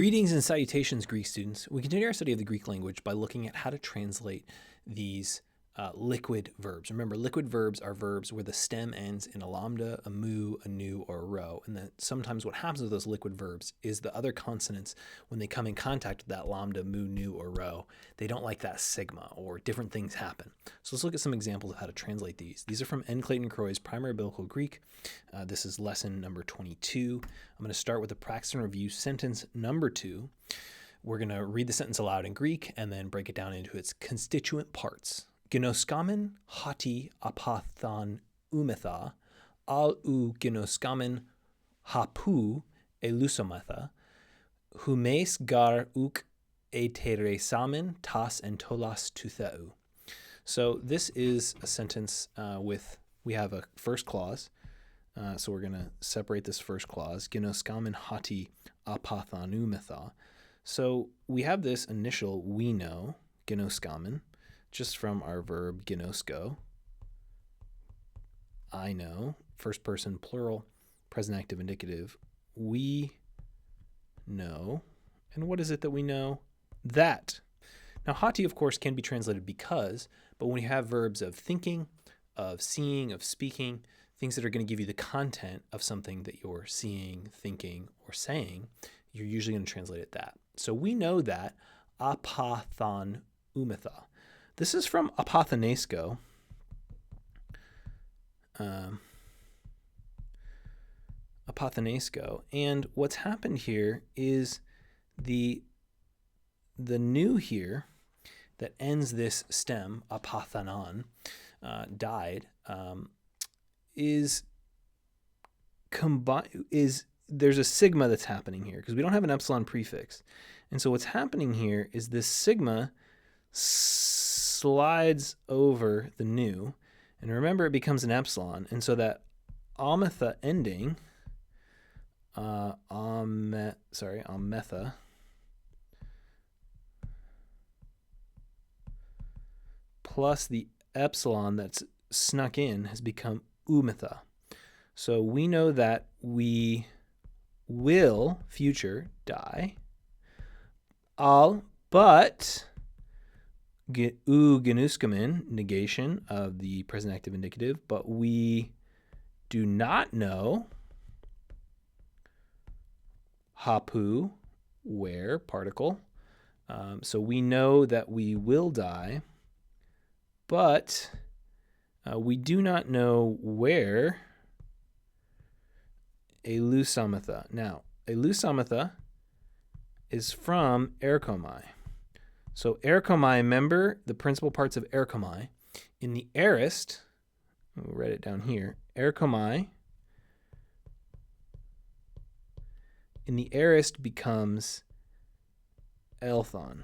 Greetings and salutations, Greek students. We continue our study of the Greek language by looking at how to translate these liquid verbs. Remember, liquid verbs are verbs where the stem ends in a lambda, a mu, a nu, or a rho. And that sometimes what happens with those liquid verbs is the other consonants, when they come in contact with that lambda, mu, nu, or rho, they don't like that sigma, or different things happen. So let's look at some examples of how to translate these. These are from Clayton Croy's Primary Biblical Greek. This is lesson number 22. I'm going to start with the practice and review sentence number 2. We're going to read the sentence aloud in Greek and then break it down into its constituent parts. Ginoskamen hati apathan umetha, al u ginoskamen hapu elusometha, humes gar uk eteresamen tas entolas tutheu. So this is a sentence we have a first clause. So we're going to separate this first clause, ginoskamen hati apathan umetha. So we have this initial we know, ginoskamen, just from our verb ginosko. I know, first person plural, present active indicative. We know. And what is it that we know? That. Now, hati, of course, can be translated because, but when you have verbs of thinking, of seeing, of speaking, things that are going to give you the content of something that you're seeing, thinking, or saying, you're usually going to translate it that. So we know that apathan umetha. This is from apathanesko. Apathanesko. And what's happened here is the nu here that ends this stem, apathanon, died, there's a sigma that's happening here because we don't have an epsilon prefix. And so what's happening here is this sigma slides over the nu, and remember it becomes an epsilon, and so that ametha ending, ametha, plus the epsilon that's snuck in has become umetha. So we know that we will, future, die. But genuskamen, negation of the present active indicative, but we do not know hapu, where, particle. So we know that we will die, but we do not know where elusometha. Now, elusometha is from erkomai. So erkomai, remember the principal parts of erkomai. In the aorist, we'll write it down here, erkomai, in the aorist becomes elthon.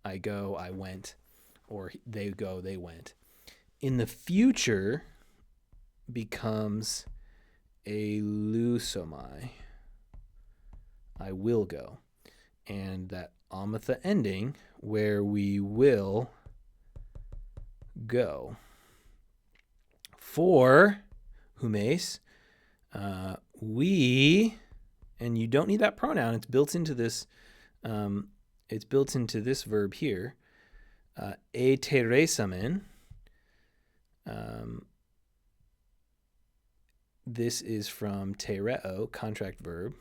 I go, I went, or they go, they went. In the future becomes elusomai. I will go. And that ametha ending, where we will go. For humes, we, and you don't need that pronoun. It's built into this. It's built into this verb here. Eteresamen. This is from tereo, contract verb.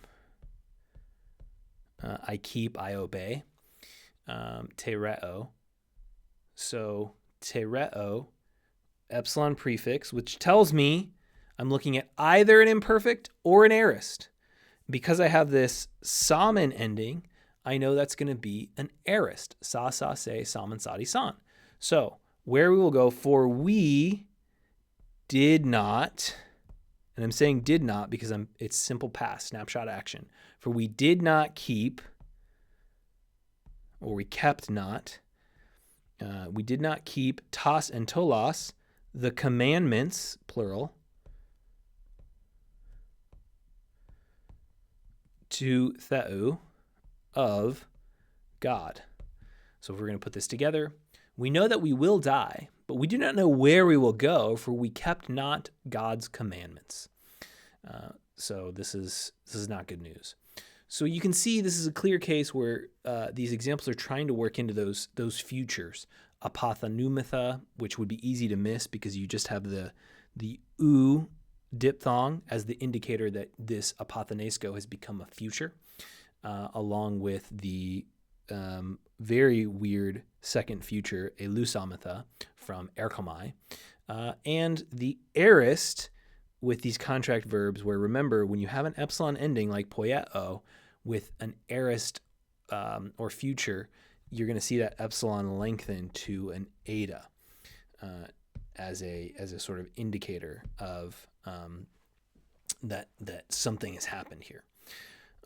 I keep, I obey. Tereo. So tereo, epsilon prefix, which tells me I'm looking at either an imperfect or an aorist. Because I have this samen ending, I know that's going to be an aorist. Sa, se, samen, sadi, san. So where we will go, for we did not, and I'm saying did not because it's simple past, snapshot action. For we did not keep, or we kept not, we did not keep tas and tolos, the commandments, plural, to theou, of God. So if we're going to put this together, we know that we will die, but we do not know where we will go, for we kept not God's commandments. So this is not good news. So you can see this is a clear case where these examples are trying to work into those futures. Apothoneumatha, which would be easy to miss because you just have the u diphthong as the indicator that this apothenesco has become a future, along with the very weird second future, elusomatha, from erchomai, and the aorist with these contract verbs where, remember, when you have an epsilon ending like poieo with an aorist or future, you're going to see that epsilon lengthen to an eta as a sort of indicator of that something has happened here.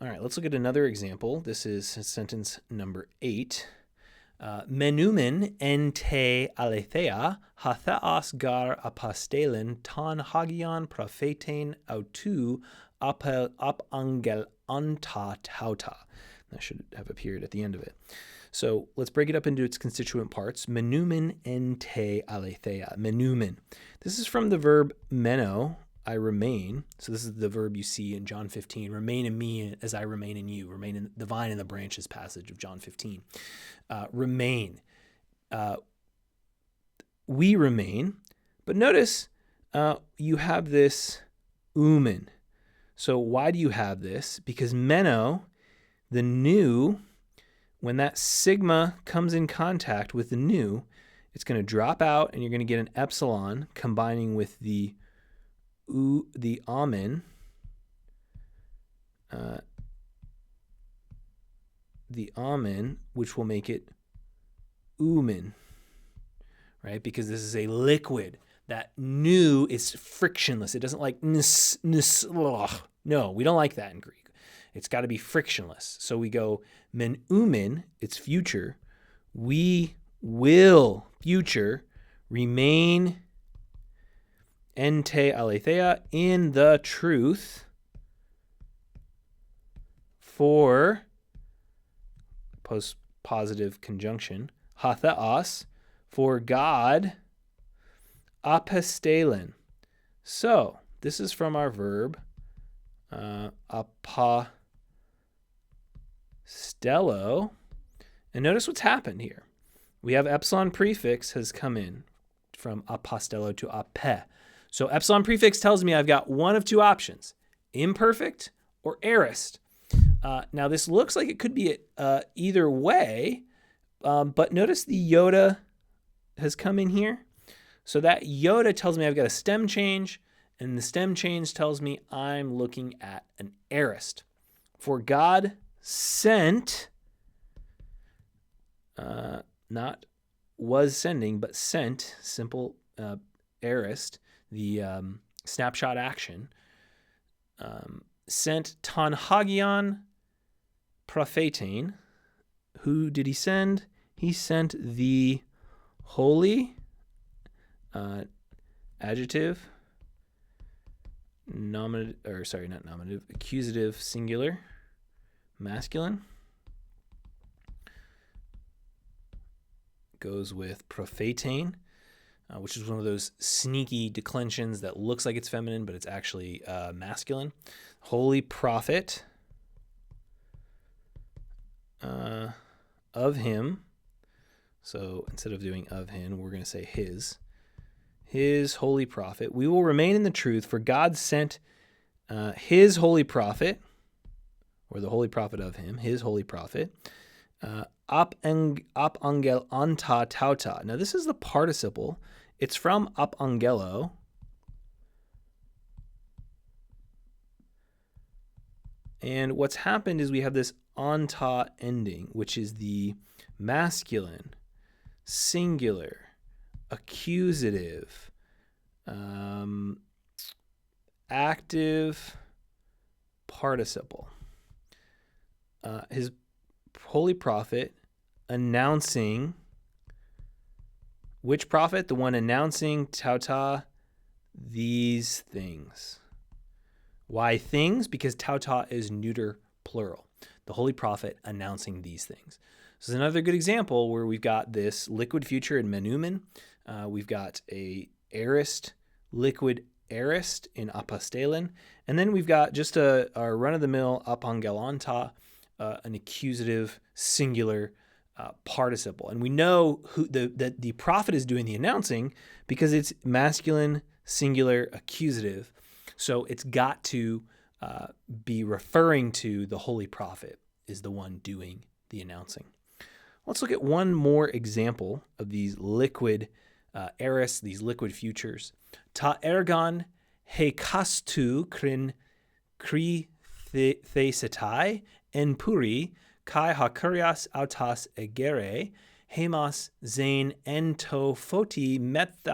All right, let's look at another example. This is sentence number 8. Menumen en te aletheia hatheos gar apostelin ton hagion prophetein autou ap angel anta tauta. That should have appeared at the end of it. So let's break it up into its constituent parts. Menumen en te aletheia. Menumen. This is from the verb meno, I remain. So this is the verb you see in John 15. Remain in me as I remain in you. Remain in the vine and the branches passage of John 15. Remain. We remain. But notice you have this umen. So why do you have this? Because meno, the new, when that sigma comes in contact with the new, it's going to drop out and you're going to get an epsilon combining with the amen, which will make it umen, right? Because this is a liquid. That new is frictionless. It doesn't like no, we don't like that in Greek. It's got to be frictionless. So we go men umen, it's future. We will, future, remain en te aletheia, in the truth, for positive conjunction, hatheos, for God, apostelin. So this is from our verb apostello, and notice what's happened here. We have epsilon prefix has come in from apostello to ape. So epsilon prefix tells me I've got one of two options, imperfect or aorist. Now this looks like it could be either way, but notice the iota has come in here. So that iota tells me I've got a stem change, and the stem change tells me I'm looking at an aorist. For God sent, not was sending, but sent, simple aorist, the snapshot action, sent ton hagion prophetein. Who did he send? He sent the holy, adjective, nominative, or sorry, not nominative, accusative, singular, masculine. Goes with prophetein, which is one of those sneaky declensions that looks like it's feminine, but it's actually masculine. Holy prophet of him. So instead of doing of him, we're going to say his holy prophet. We will remain in the truth, for God sent his holy prophet, or the holy prophet of him, his holy prophet, ap angel anta tauta. Now this is the participle. It's from ap angelo. And what's happened is we have this anta ending, which is the masculine, singular, accusative, active participle. His holy prophet announcing, which prophet? The one announcing tauta, these things. Why things? Because tauta is neuter plural. The holy prophet announcing these things. This is another good example where we've got this liquid future in menumen. We've got a aorist liquid aorist in apostelen. And then we've got just a run-of-the-mill apangelanta, an accusative singular participle. And we know that the prophet is doing the announcing because it's masculine singular accusative. So it's got to be referring to the holy prophet is the one doing the announcing. Let's look at one more example of these liquid aorist, these liquid futures. Ta ergon hekastu kri thesetai en puri kai hakurias autas egere hemas zain ento photi meth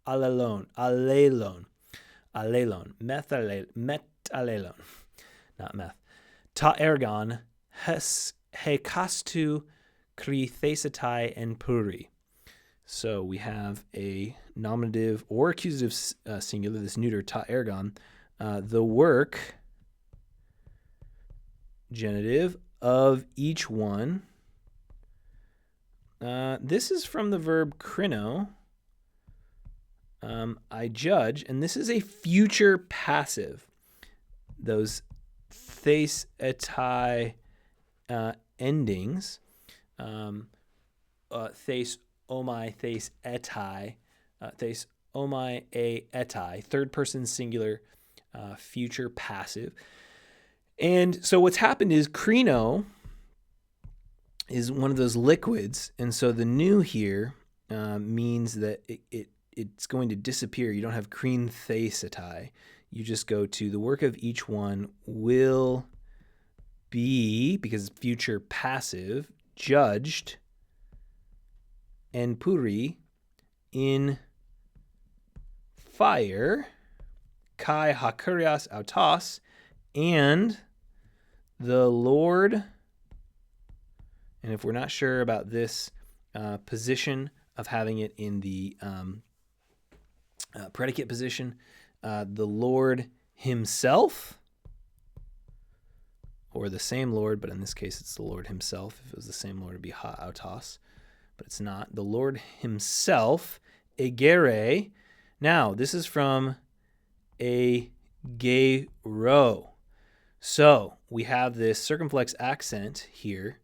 alelon, not meth. Ta ergon hekastu kri thesetai en puri. So we have a nominative or accusative singular, this neuter ta ergon, the work genitive of each one. This is from the verb krino. I judge, and this is a future passive. Those thes etai endings, thes omai, thes etai, thes omai e etai, third person singular, future passive. And so what's happened is krino is one of those liquids, and so the new here means that it's going to disappear. You don't have krene thesetai. You just go to the work of each one will be, because it's future passive, judged en puri in fire, kai hakurias autos, and the Lord. And if we're not sure about this position of having it in the predicate position, the Lord himself, or the same Lord, but in this case it's the Lord himself. If it was the same Lord, it'd be ha autos, but it's not. The Lord himself, egere. Now, this is from egero. So we have this circumflex accent here,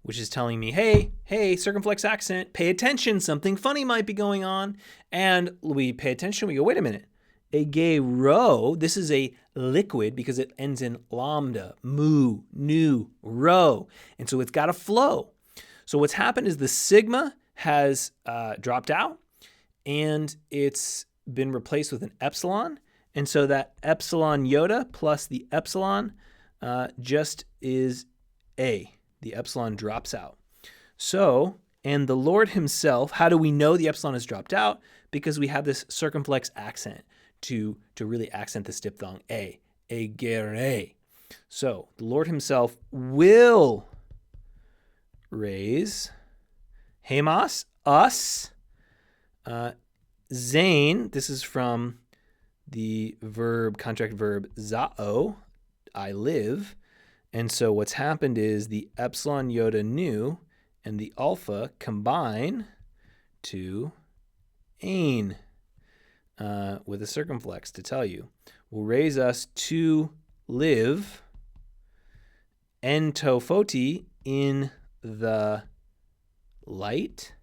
which is telling me, hey, circumflex accent, pay attention, something funny might be going on. And we pay attention, we go, wait a minute. Egero, this is a liquid because it ends in lambda, mu, nu, ro. And so it's got a flow. So what's happened is the sigma has dropped out and it's been replaced with an epsilon. And so that epsilon iota plus the epsilon just is a. The epsilon drops out. So, and the Lord himself, how do we know the epsilon has dropped out? Because we have this circumflex accent to really accent the diphthong a, egere. So the Lord himself will raise hemas, us, zain, this is from the contract verb zao, I live. And so what's happened is the epsilon iota nu and the alpha combine to ain with a circumflex to tell you. Will raise us to live entofoti in the light,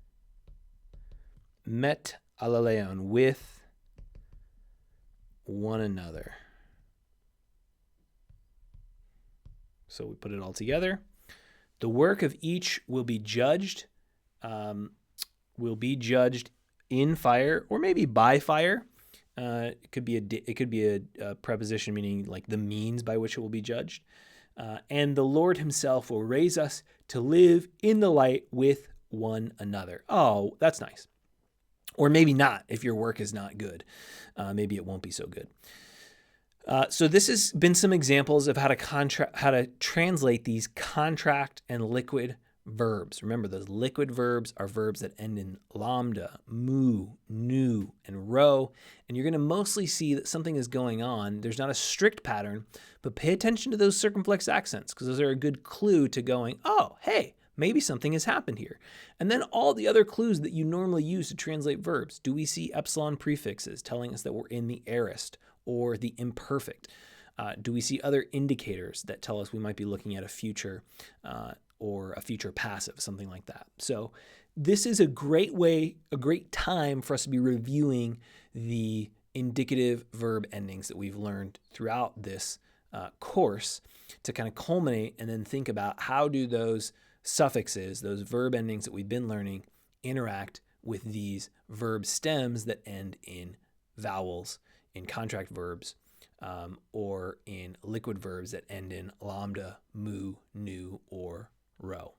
met alaleon, with one another. So we put it all together. The work of each will be judged in fire or maybe by fire. It could be a preposition meaning like the means by which it will be judged. And the Lord himself will raise us to live in the light with one another. Oh, that's nice. Or maybe not if your work is not good. Maybe it won't be so good. So this has been some examples of how to translate these contract and liquid verbs. Remember, those liquid verbs are verbs that end in lambda, mu, nu, and ro. And you're going to mostly see that something is going on. There's not a strict pattern, but pay attention to those circumflex accents because those are a good clue to going, oh, hey, Maybe something has happened here. And then all the other clues that you normally use to translate verbs. Do we see epsilon prefixes telling us that we're in the aorist or the imperfect? Do we see other indicators that tell us we might be looking at a future or a future passive, something like that? So this is a great way, a great time for us to be reviewing the indicative verb endings that we've learned throughout this course to kind of culminate and then think about how do those suffixes, those verb endings that we've been learning, interact with these verb stems that end in vowels, in contract verbs, or in liquid verbs that end in lambda, mu, nu, or rho.